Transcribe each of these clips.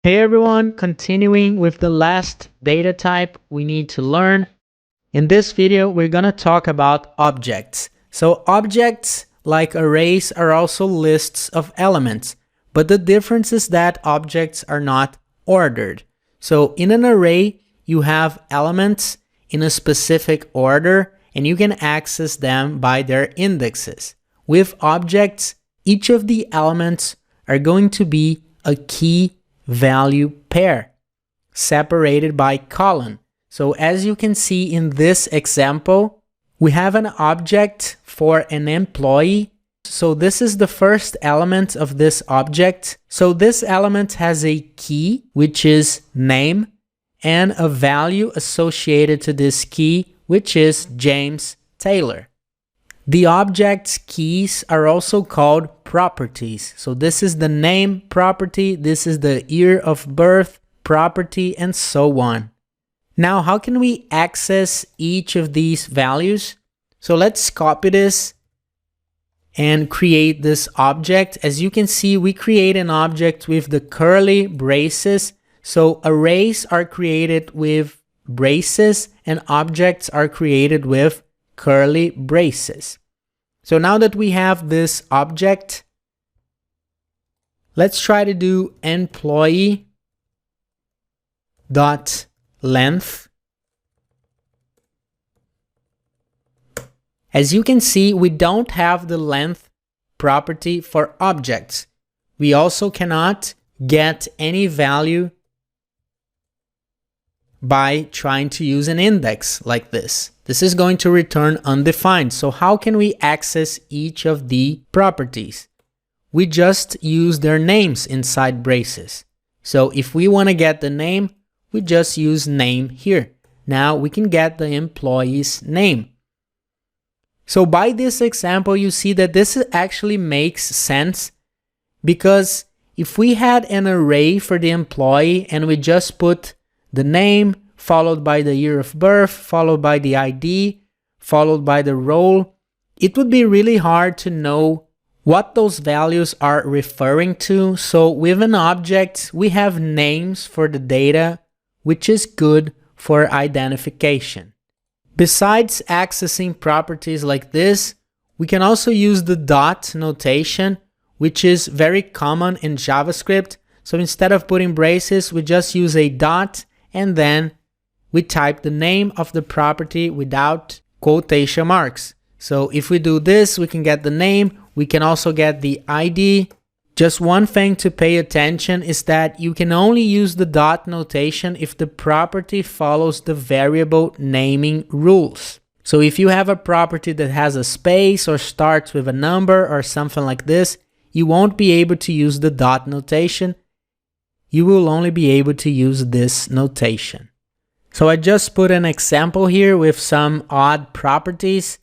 Hey everyone, continuing with the last data type we need to learn. In this video, we're going to talk about objects. So objects, like arrays, are also lists of elements, but the difference is that objects are not ordered. So in an array, you have elements in a specific order, and you can access them by their indexes. With objects, each of the elements are going to be a key value pair separated by colon. So as you can see in this example, we have an object for an employee. So this is the first element of this object. So this element has a key, which is name, and a value associated to this key, which is James Taylor. The object's keys are also called properties. So this is the name property, this is the year of birth property, and so on. Now, how can we access each of these values? So let's copy this and create this object. As you can see, we create an object with the curly braces. So arrays are created with braces and objects are created with curly braces. So now that we have this object, let's try to do employee dot length. As you can see, we don't have the length property for objects. We also cannot get any value by trying to use an index like this. This is going to return undefined. So how can we access each of the properties? We just use their names inside braces. So if we want to get the name, we just use name here. Now we can get the employee's name. So by this example, you see that this actually makes sense, because if we had an array for the employee and we just put the name followed by the year of birth, followed by the ID, followed by the role, it would be really hard to know what those values are referring to. So with an object, we have names for the data, which is good for identification. Besides accessing properties like this, we can also use the dot notation, which is very common in JavaScript. So instead of putting braces, we just use a dot and then we type the name of the property without quotation marks. So if we do this, we can get the name. We can also get the ID. Just one thing to pay attention is that you can only use the dot notation if the property follows the variable naming rules. So if you have a property that has a space or starts with a number or something like this, you won't be able to use the dot notation. You will only be able to use this notation. So I just put an example here with some odd properties.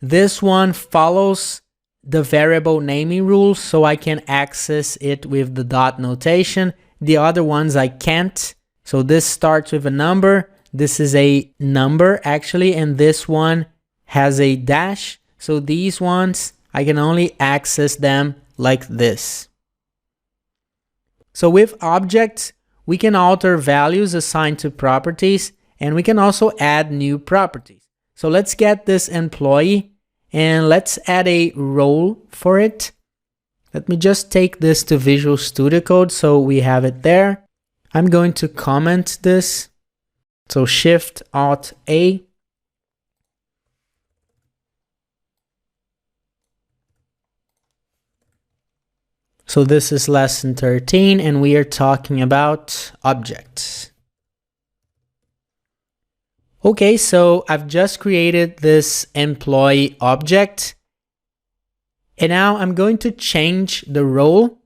This one follows the variable naming rules, so I can access it with the dot notation. The other ones I can't. So this starts with a number. This is a number actually, and this one has a dash. So these ones, I can only access them like this. So with objects, we can alter values assigned to properties, and we can also add new properties. So let's get this employee and let's add a role for it. Let me just take this to Visual Studio Code so we have it there. I'm going to comment this. So Shift Alt A. So this is lesson 13 and we are talking about objects. Okay, so I've just created this employee object and now I'm going to change the role.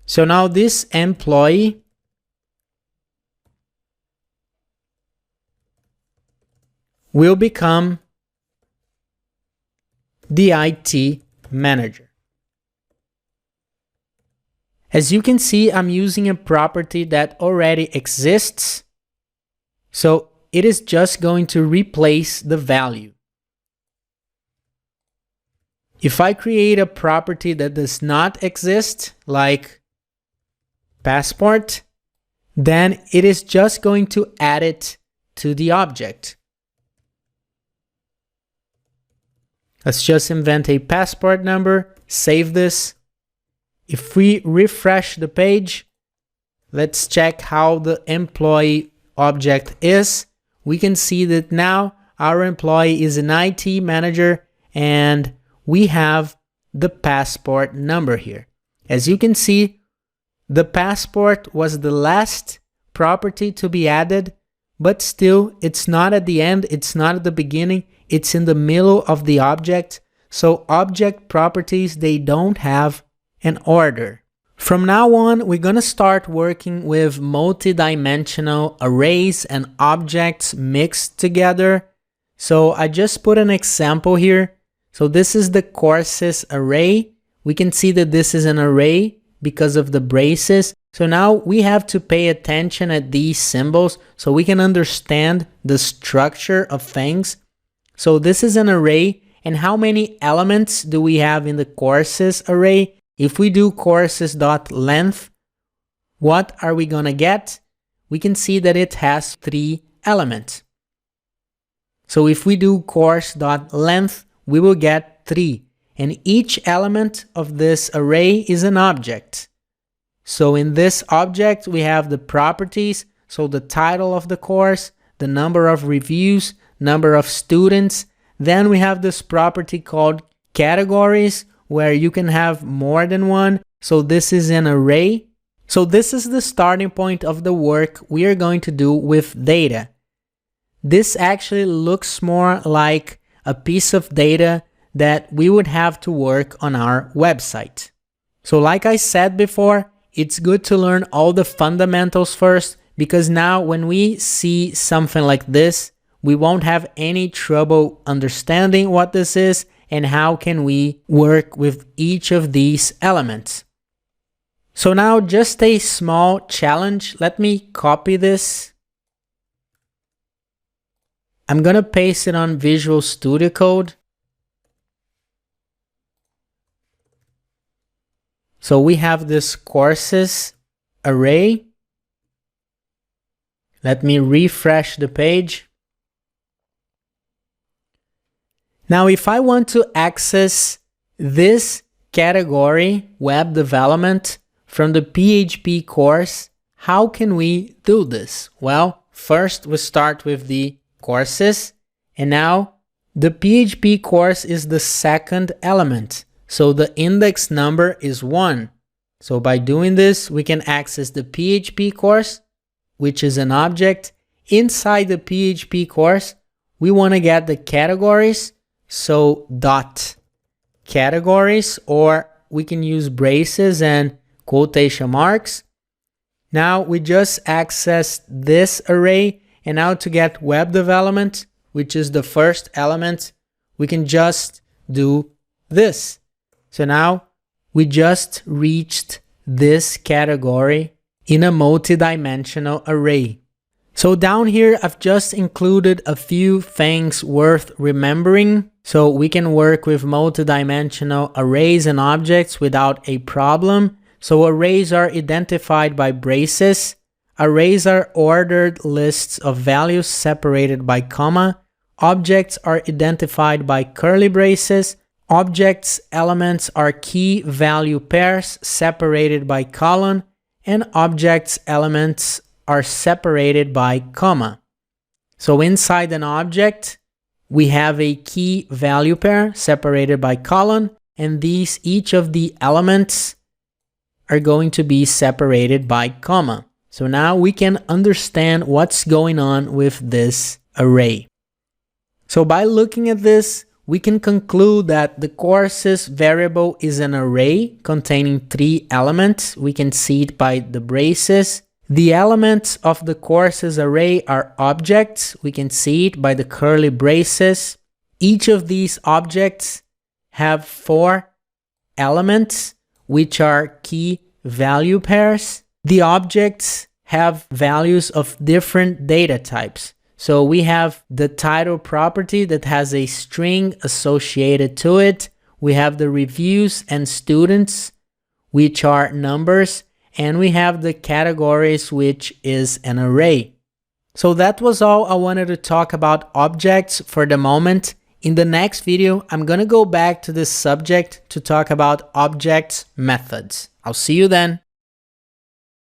So now this employee will become the IT manager. As you can see, I'm using a property that already exists. So it is just going to replace the value. If I create a property that does not exist, like passport, then it is just going to add it to the object. Let's just invent a passport number, save this. If we refresh the page, let's check how the employee object is. We can see that now our employee is an IT manager and we have the passport number here. As you can see, the passport was the last property to be added, but still it's not at the end, it's not at the beginning, it's in the middle of the object. So object properties, they don't have an order. From now on, we're going to start working with multi-dimensional arrays and objects mixed together. So I just put an example here. So this is the courses array. We can see that this is an array because of the braces. So now we have to pay attention at these symbols so we can understand the structure of things. So this is an array, and how many elements do we have in the courses array? If we do courses.length, what are we gonna get? We can see that it has 3 elements. So if we do course.length, we will get 3. And each element of this array is an object. So in this object, we have the properties, so the title of the course, the number of reviews, number of students. Then we have this property called categories, where you can have more than one. So this is an array. So this is the starting point of the work we are going to do with data. This actually looks more like a piece of data that we would have to work on our website. So like I said before, it's good to learn all the fundamentals first, because now when we see something like this, we won't have any trouble understanding what this is and how can we work with each of these elements. So now just a small challenge. Let me copy this. I'm gonna paste it on Visual Studio Code. So we have this courses array. Let me refresh the page. Now, if I want to access this category, web development, from the PHP course, how can we do this? Well, first we start with the courses, and now the PHP course is the second element. So the index number is 1. So by doing this, we can access the PHP course, which is an object. Inside the PHP course, we want to get the categories. So dot categories, or we can use braces and quotation marks. Now we just accessed this array, and now to get web development, which is the first element, we can just do this. So now we just reached this category in a multi-dimensional array. So down here, I've just included a few things worth remembering. So we can work with multi-dimensional arrays and objects without a problem. So arrays are identified by braces. Arrays are ordered lists of values separated by comma. Objects are identified by curly braces. Objects elements are key value pairs separated by colon. And objects elements are separated by comma. So inside an object, we have a key value pair separated by colon, and each of the elements are going to be separated by comma. So now we can understand what's going on with this array. So by looking at this, we can conclude that the courses variable is an array containing 3 elements. We can see it by the braces. The elements of the courses array are objects. We can see it by the curly braces. Each of these objects have 4 elements, which are key value pairs. The objects have values of different data types. So we have the title property that has a string associated to it. We have the reviews and students, which are numbers. and we have the categories, which is an array. So that was all I wanted to talk about objects for the moment. In the next video, I'm gonna go back to this subject to talk about objects methods. I'll see you then.